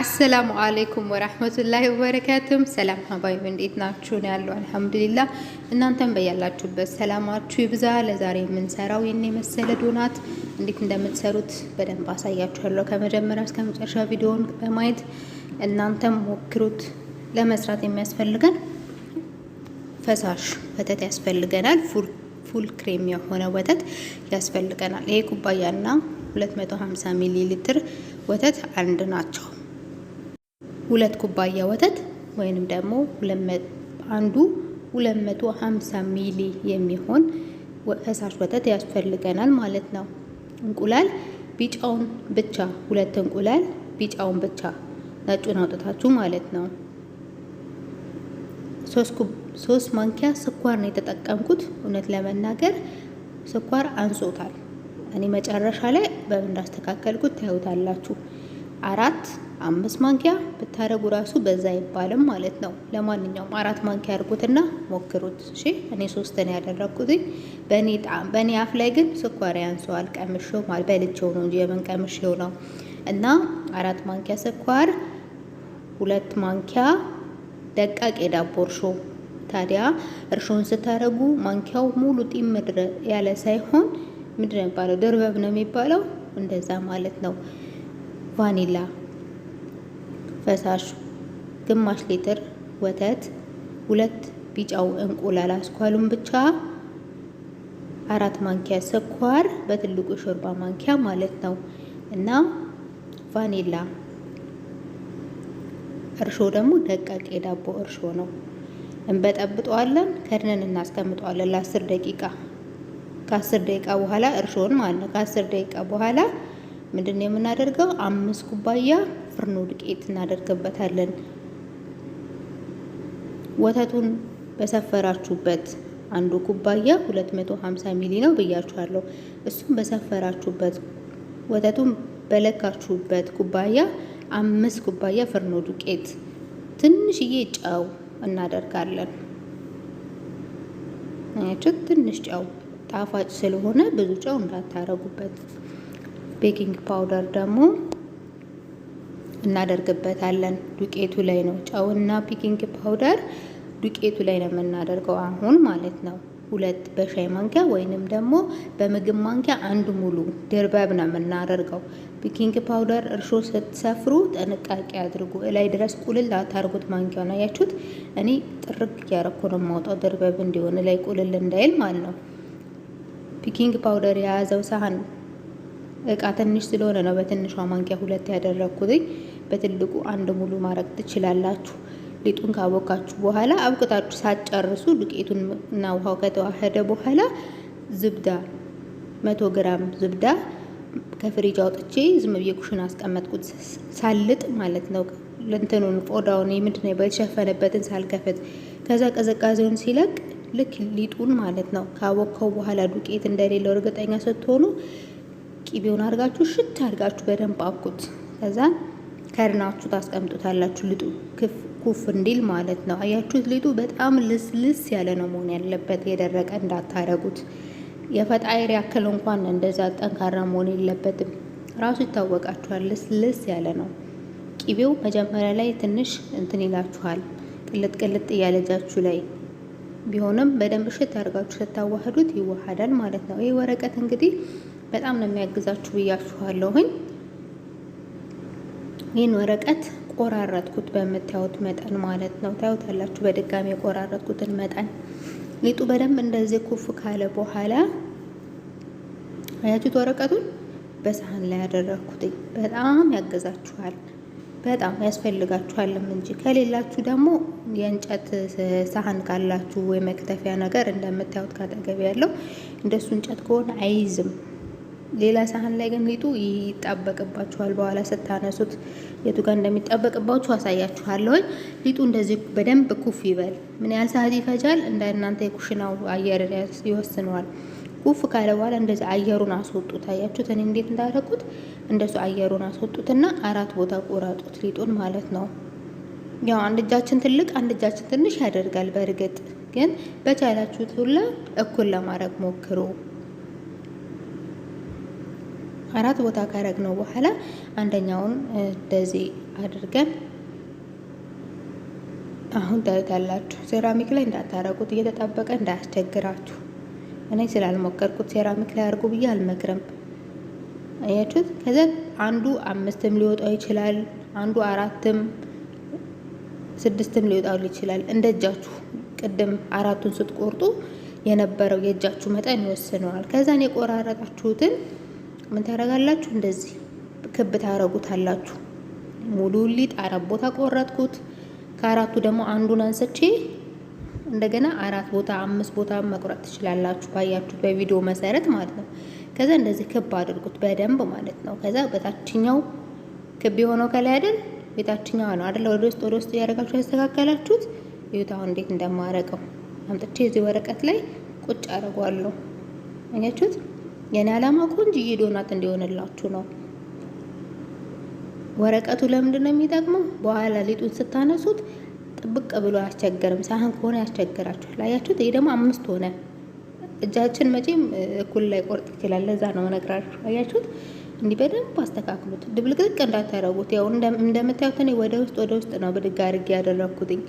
አሰላሙ አለይኩም ወራህመቱላሂ ወበረካቱም። ሰላም ሀባይብ እንዴት ናችሁ? ነው ያለው አልሐምዱሊላህ። እናንተም በያላችሁበት ሰላማችሁ ይብዛ። ለዛሬ የምንሰራው ይሄን የመሰለ ዶናት እንዴት እንደምትሰሩት በደንብ አሳያችኋለሁ። ከመጀመሪያ እስከ መጨረሻ ቪዲዮውን በማየት እናንተም ሞክሩት። ለመስራት የሚያስፈልገን ፈሳሽ ወተት ያስፈልገናል። ፉል ክሬም የሆነ ወተት ያስፈልገናል። ይሄ ኩባያና 250 ሚሊ ሊትር ወተት አንድ ናቸው። 2 ኩባያ ወተት ወይንም ደግሞ አንዱ 250 ሚሊ የሚሆን ፈሳሽ ወተት ያስፈልገናል ማለት ነው። እንቁላል ቢጫውን ብቻ 2 እንቁላል ቢጫውን ብቻ ነጩን አውጥታችሁ ማለት ነው። 3 ማንኪያ ስኳር ነው የተጠቀምኩት። እውነት ለመናገር ስኳር አንሶታል። እኔ መጨረሻ ላይ በምን እንዳስተካከልኩት ታዩታላችሁ። 4-5 ማንኪያ ብታረጉ ራሱ በዛ አይባልም ማለት ነው። ለማንኛውም 4 ማንኪያ አድርጉትና ሞክሩት። እሺ እኔ 3 ነው ያደረኩት። በእኔ አፍ ላይ ግን ስኳር ያንሰዋል። ቀምሼው ማለት በልቼው ነው እንጂ የምን ቀምሼው ነው። እና 4 ማንኪያ ስኳር፣ 2 ማንኪያ ደቃቅ የዳቦ እርሾ። ታዲያ እርሾን ስታረጉ ማንኪያው ሙሉ ጢም ያለ ሳይሆን ምንድን ነው የሚባለው? ድርበብ ነው የሚባለው። እንደዛ ማለት ነው። ቫኒላ ፈሳሽ ግማሽ ሊትር ወተት፣ 2 ቢጫው እንቁላል አስኳሉን ብቻ፣ 4 ማንኪያ ስኳር በትልቁ ሾርባ ማንኪያ ማለት ነው። እና ቫኒላ እርሾ ደግሞ ደቃቅ የዳቦ እርሾ ነው። እንበጠብጠዋለን፣ ከድነን እናስቀምጠዋለን ለ10 ደቂቃ። ከ10 ደቂቃ በኋላ እርሾን ማለት ነው። ከ10 ደቂቃ በኋላ ምንድነው የምናደርገው? 5 ኩባያ ፍርኖ ዱቄት እናደርግበታለን። ወተቱን በሰፈራችሁበት አንዱ ኩባያ 250 ሚሊ ነው ብያችኋለሁ። እሱም በሰፈራችሁበት ወተቱን በለካችሁበት ኩባያ 5 ኩባያ ፍርኖ ዱቄት፣ ትንሽዬ ጨው እናደርጋለን። አያችሁ፣ ትንሽ ጨው ጣፋጭ ስለሆነ ብዙ ጨው እንዳታረጉበት። ቤኪንግ ፓውደር ደግሞ እናደርግበታለን። ዱቄቱ ላይ ነው ጨውና ቤኪንግ ፓውደር ዱቄቱ ላይ ነው የምናደርገው አሁን ማለት ነው። 2 በሻይ ማንኪያ ወይንም ደግሞ በምግብ ማንኪያ 1 ሙሉ ድርበብ ነው የምናደርገው። ቤኪንግ ፓውደር እርሾ ስትሰፍሩ ጥንቃቄ አድርጉ። ላይ ድረስ ቁልል አታርጉት። ማንኪያውን አያችሁት? እኔ ጥርግ ያረኩ ነው የማውጣው ድርበብ እንዲሆን ላይ ቁልል እንዳይል ማለት ነው። ቤኪንግ ፓውደር የያዘው ሳህን እቃ ትንሽ ስለሆነ ነው በትንሿ ማንኪያ 2 ያደረኩት። በትልቁ 1 ሙሉ ማድረግ ትችላላችሁ። ሊጡን ካቦካችሁ በኋላ አብቅታችሁ ሳትጨርሱ ዱቄቱን እና ውሃው ከተዋሃደ በኋላ ዝብዳ 100 ግራም ዝብዳ ከፍሪጅ አውጥቼ ዝም ብዬ ኩሽና አስቀመጥኩት። ሳልጥ ማለት ነው። ለእንትኑን ቆዳውን ምንድነው በተሸፈነበትን ሳልከፍት። ከዛ ቀዘቃዜውን ሲለቅ ልክ ሊጡን ማለት ነው ካቦካው በኋላ ዱቄት እንደሌለው እርግጠኛ ስትሆኑ ቂቤውን አድርጋችሁ ሽት አድርጋችሁ በደንብ አብኩት። ከዛ ከርናችሁ ታስቀምጡታላችሁ። ሊጡ ኩፍ እንዲል ማለት ነው። አያችሁት? ሊጡ በጣም ልስልስ ያለ ነው መሆን ያለበት። የደረቀ እንዳታረጉት። የፈጣይር ያክል እንኳን እንደዛ ጠንካራ መሆን የለበትም። ራሱ ይታወቃችኋል። ልስልስ ያለ ነው። ቂቤው መጀመሪያ ላይ ትንሽ እንትን ይላችኋል፣ ቅልጥ እያለጃችሁ ላይ ቢሆንም በደንብ ሽት አድርጋችሁ ስታዋህዱት ይዋሃዳል ማለት ነው። ይሄ ወረቀት እንግዲህ በጣም ነው የሚያግዛችሁ ብያችኋለሁኝ። ይህን ወረቀት ቆራረጥኩት በምታዩት መጠን ማለት ነው። ታዩታላችሁ በድጋሚ የቆራረጥኩትን መጠን። ሊጡ በደንብ እንደዚህ ኩፍ ካለ በኋላ አያችሁት? ወረቀቱን በሳህን ላይ ያደረኩት በጣም ያግዛችኋል፣ በጣም ያስፈልጋችኋልም እንጂ ከሌላችሁ ደግሞ የእንጨት ሳህን ካላችሁ ወይ መክተፊያ ነገር እንደምታዩት ካጠገብ ያለው እንደሱ እንጨት ከሆነ አይይዝም። ሌላ ሳህን ላይ ግን ሊጡ ይጣበቅባችኋል። በኋላ ስታነሱት የቱ ጋር እንደሚጣበቅባችሁ አሳያችኋለሁ። ሊጡ እንደዚህ በደንብ ኩፍ ይበል። ምን ያህል ሰዓት ይፈጃል? እንደ እናንተ የኩሽናው አየር ይወስነዋል። ኩፍ ካለ በኋላ እንደዚህ አየሩን አስወጡት። አያችሁት? እኔ እንዴት እንዳደረኩት እንደሱ አየሩን አስወጡትና 4 ቦታ ቆራጡት ሊጡን ማለት ነው። ያው አንድ እጃችን ትልቅ አንድ እጃችን ትንሽ ያደርጋል። በእርግጥ ግን በቻላችሁት ሁላ እኩል ለማድረግ ሞክሩ። 4 ቦታ ካረግነው በኋላ አንደኛውን እንደዚህ አድርገን አሁን ታዩታላችሁ። ሴራሚክ ላይ እንዳታረጉት እየተጣበቀ እንዳያስቸግራችሁ። እኔ ስላልሞከርኩት ሴራሚክ ላይ አድርጉ ብዬ አልመክርም። አያችሁት? ከዛ አንዱ 5ም ሊወጣው ይችላል፣ አንዱ 4ም 6ም ሊወጣው ይችላል። እንደ እጃችሁ ቅድም 4ቱን ስትቆርጡ የነበረው የእጃችሁ መጠን ይወስነዋል። ከዛን የቆራረጣችሁትን ምን ታረጋላችሁ? እንደዚህ ክብ ታረጉታላችሁ። ሙሉ ሊጥ 4 ቦታ ቆረጥኩት። ከ4ቱ ደግሞ አንዱን አንስቼ እንደገና 4 ቦታ 5 ቦታ መቁረጥ ትችላላችሁ፣ ባያችሁ በቪዲዮ መሰረት ማለት ነው። ከዛ እንደዚህ ክብ አድርጉት በደንብ ማለት ነው። ከዛ በታችኛው ክብ የሆነው ከላይ አይደል? በታችኛው ነው አይደል? ወደ ውስጥ ያደረጋችሁ ያስተካከላችሁት። ይሁት አሁን እንዴት እንደማረቀው አምጥቼ እዚህ ወረቀት ላይ ቁጭ አደርገዋለሁ። አያችሁት? የኔ ዓላማ ቆንጆዬ ዶናት እንዲሆንላችሁ ነው። ወረቀቱ ለምንድን ነው የሚጠቅመው? በኋላ ሊጡን ስታነሱት ጥብቅ ብሎ አያስቸግርም። ሳህን ከሆነ ያስቸግራችኋል። አያችሁት? ይሄ ደግሞ 5 ሆነ። እጃችን መቼም እኩል ላይ ቆርጥ ይችላል። ለዛ ነው ነግራችሁ። አያችሁት? እንዲህ በደንብ አስተካክሉት። ድብልቅልቅ እንዳታረጉት። ያው እንደምታዩት እኔ ወደ ውስጥ ነው ብድግ አድርጌ ያደረኩትኝ።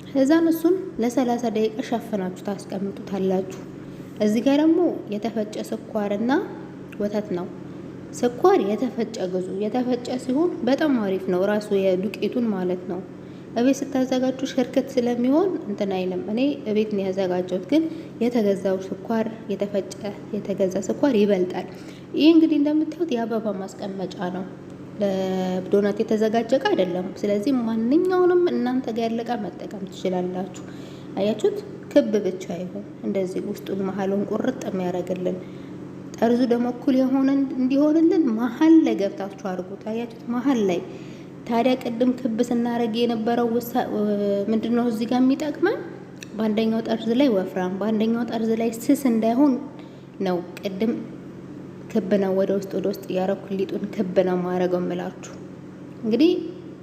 ከዛን እሱን ለ30 ደቂቃ ሸፍናችሁ ታስቀምጡታላችሁ። እዚህ ጋር ደግሞ የተፈጨ ስኳርና ወተት ነው። ስኳር የተፈጨ ግዙ። የተፈጨ ሲሆን በጣም አሪፍ ነው፣ ራሱ የዱቄቱን ማለት ነው። እቤት ስታዘጋጁ ሽርክት ስለሚሆን እንትን አይልም። እኔ እቤት ነው ያዘጋጀሁት፣ ግን የተገዛው ስኳር የተገዛ ስኳር ይበልጣል። ይሄ እንግዲህ እንደምታዩት የአበባ ማስቀመጫ ነው። ለዶናት የተዘጋጀ እቃ አይደለም። ስለዚህ ማንኛውንም እናንተ ጋር ያለ እቃ መጠቀም ትችላላችሁ። አያችሁት? ክብ ብቻ ይሁን እንደዚህ ውስጡን መሀሉን ቁርጥ የሚያደርግልን፣ ጠርዙ ደግሞ እኩል የሆነ እንዲሆንልን መሀል ላይ ገብታችሁ አድርጉት። አያችሁት? መሀል ላይ ታዲያ ቅድም ክብ ስናረግ የነበረው ምንድነው እዚህ ጋር የሚጠቅመን? በአንደኛው ጠርዝ ላይ ወፍራም፣ በአንደኛው ጠርዝ ላይ ስስ እንዳይሆን ነው። ቅድም ክብ ነው ወደ ውስጥ ያረኩ ሊጡን ክብ ነው ማረገው የምላችሁ። እንግዲህ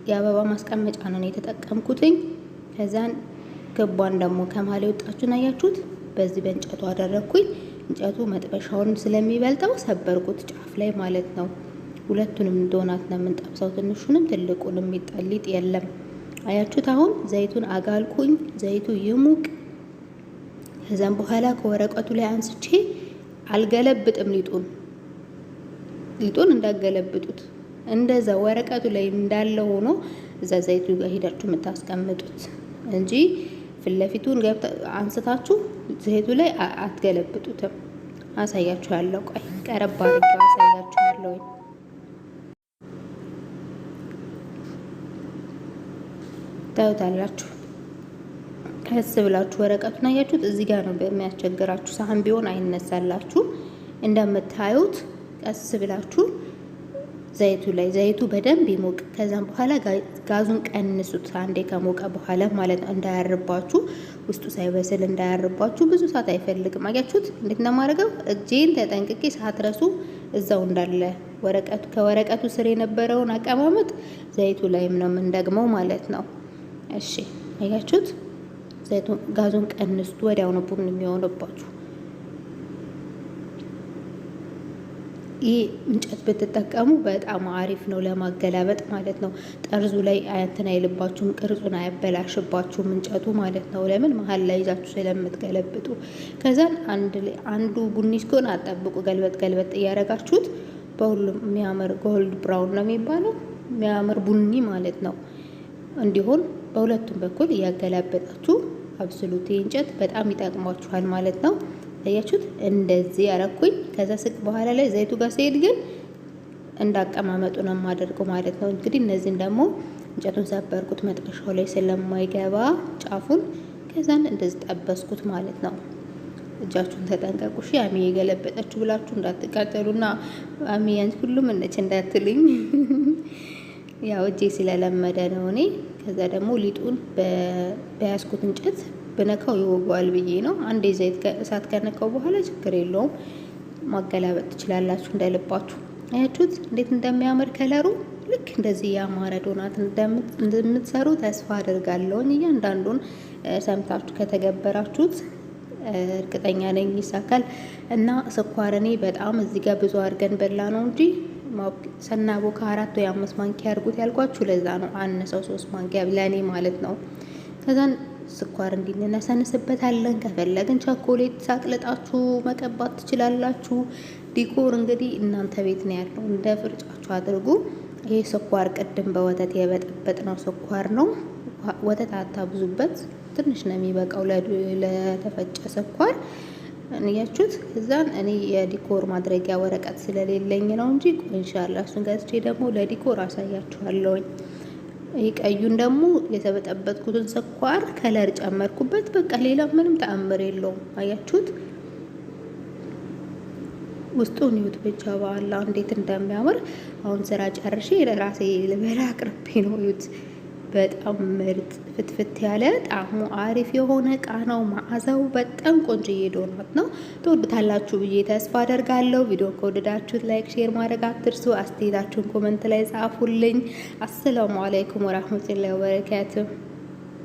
የአበባ ማስቀመጫ ነው የተጠቀምኩትኝ። ከዛን ክቧን ደግሞ ከማለ ወጣችሁን አያችሁት? በዚህ በእንጨቱ አደረኩኝ። እንጨቱ መጥበሻውን ስለሚበልጠው ሰበርኩት ጫፍ ላይ ማለት ነው። ሁለቱንም ዶናት ነው የምንጠብሰው፣ ትንሹንም ትልቁንም የሚጠሊጥ የለም። አያችሁት? አሁን ዘይቱን አጋልኩኝ። ዘይቱ ይሙቅ። ከዛም በኋላ ከወረቀቱ ላይ አንስቼ አልገለብጥም። ሊጡን እንዳገለብጡት እንደዛ ወረቀቱ ላይ እንዳለ ሆኖ እዛ ዘይቱ ጋር ሄዳችሁ የምታስቀምጡት እንጂ ፊትለፊቱን አንስታችሁ ዘይቱ ላይ አትገለብጡትም። አሳያችኋለሁ። ቆይ ቀረብ አድርጌ አሳያችኋለሁ። ታዩታላችሁ። ቀስ ብላችሁ ወረቀቱን አያችሁት? እዚህ ጋር ነው በሚያስቸግራችሁ። ሳህን ቢሆን አይነሳላችሁ። እንደምታዩት ቀስ ብላችሁ ዘይቱ በደንብ ይሞቅ። ከዛም በኋላ ጋዙን ቀንሱት። አንዴ ከሞቀ በኋላ ማለት ነው፣ እንዳያርባችሁ፣ ውስጡ ሳይበስል እንዳያርባችሁ። ብዙ ሰዓት አይፈልግም። አያችሁት? እንዴት ነው የማደርገው? እጄን ተጠንቅቄ ሳትረሱ እዛው እንዳለ ከወረቀቱ ስር የነበረውን አቀማመጥ ዘይቱ ላይም ነው የምንደግመው ማለት ነው። እሺ አያችሁት? ጋዙን ቀንሱት። ወዲያው ነው ቡም የሚሆንባችሁ። ይህ እንጨት ብትጠቀሙ በጣም አሪፍ ነው ለማገላበጥ ማለት ነው። ጠርዙ ላይ እንትን አይልባችሁም፣ ቅርጹን አያበላሽባችሁም እንጨቱ ማለት ነው። ለምን መሀል ላይ ይዛችሁ ስለምትገለብጡ። ከዛን አንዱ ቡኒ እስኪሆን አጠብቁ። ገልበጥ እያደረጋችሁት በሁሉም የሚያምር ጎልድ ብራውን ነው የሚባለው፣ የሚያምር ቡኒ ማለት ነው እንዲሆን በሁለቱም በኩል እያገላበጣችሁ አብስሉት። እንጨት በጣም ይጠቅማችኋል ማለት ነው። አያችሁት? እንደዚህ ያረኩኝ። ከዛ ስቅ በኋላ ላይ ዘይቱ ጋር ሲሄድ ግን እንዳቀማመጡ ነው የማደርገው ማለት ነው። እንግዲህ እነዚህን ደግሞ እንጨቱን ሰበርኩት መጥበሻው ላይ ስለማይገባ ጫፉን። ከዛን እንደዚህ ጠበስኩት ማለት ነው። እጃችሁን ተጠንቀቁ። እሺ አሚ የገለበጠችሁ ብላችሁ እንዳትቃጠሉና አሚ ያንቺ ሁሉም እነች እንዳትልኝ። ያው እጄ ስለለመደ ነው እኔ። ከዛ ደግሞ ሊጡን በያዝኩት እንጨት በነካው ይወጋዋል ብዬ ነው። አንዴ ዘይት እሳት ከነካው በኋላ ችግር የለውም ማገላበጥ ትችላላችሁ እንደልባችሁ። አያችሁት እንዴት እንደሚያምር ከለሩ። ልክ እንደዚህ ያማረ ዶናት እንደምትሰሩ ተስፋ አድርጋለሁ። እያንዳንዱን ሰምታችሁ ከተገበራችሁት እርግጠኛ ነኝ ይሳካል። እና ስኳር እኔ በጣም እዚህ ጋር ብዙ አድርገን በላ ነው እንጂ ሰናቦካ 4 ወይ 5 ማንኪያ አድርጉት ያልኳችሁ ለዛ ነው። አነሰው 3 ማንኪያ ለእኔ ማለት ነው። ከዛን ስኳር እንዲነሰንስበታለን። ከፈለግን ቸኮሌት ሳቅልጣችሁ መቀባት ትችላላችሁ። ዲኮር እንግዲህ እናንተ ቤት ነው ያለው፣ እንደ ፍርጫችሁ አድርጉ። ይሄ ስኳር ቅድም በወተት የበጠበጥነው ስኳር ነው። ወተት አታብዙበት፣ ትንሽ ነው የሚበቃው ለተፈጨ ስኳር እንያችሁት። እዛን እኔ የዲኮር ማድረጊያ ወረቀት ስለሌለኝ ነው እንጂ ኢንሻአላህ እሱን ገዝቼ ደግሞ ለዲኮር አሳያችኋለሁኝ። ይሄ ቀዩን ደግሞ የተበጠበጥኩትን ስኳር ከለር ጨመርኩበት። በቃ ሌላ ምንም ተአምር የለውም። አያችሁት? ውስጡን ይሁት ብቻ ባላ እንዴት እንደሚያምር። አሁን ስራ ጨርሼ ለራሴ ልበላ አቅርቤ ነው። ይሁት በጣም ምርጥ ፍትፍት ያለ ጣዕሙ አሪፍ የሆነ ቃናው መዓዛው በጣም ቆንጆዬ ዶናት ነው። ትወዱታላችሁ ብዬ ተስፋ አደርጋለሁ። ቪዲዮ ከወደዳችሁት ላይክ፣ ሼር ማድረግ አትርሱ። አስተያየታችሁን ኮመንት ላይ ጻፉልኝ። አሰላሙ አለይኩም ወራህመቱላሂ ወበረካቱሁ።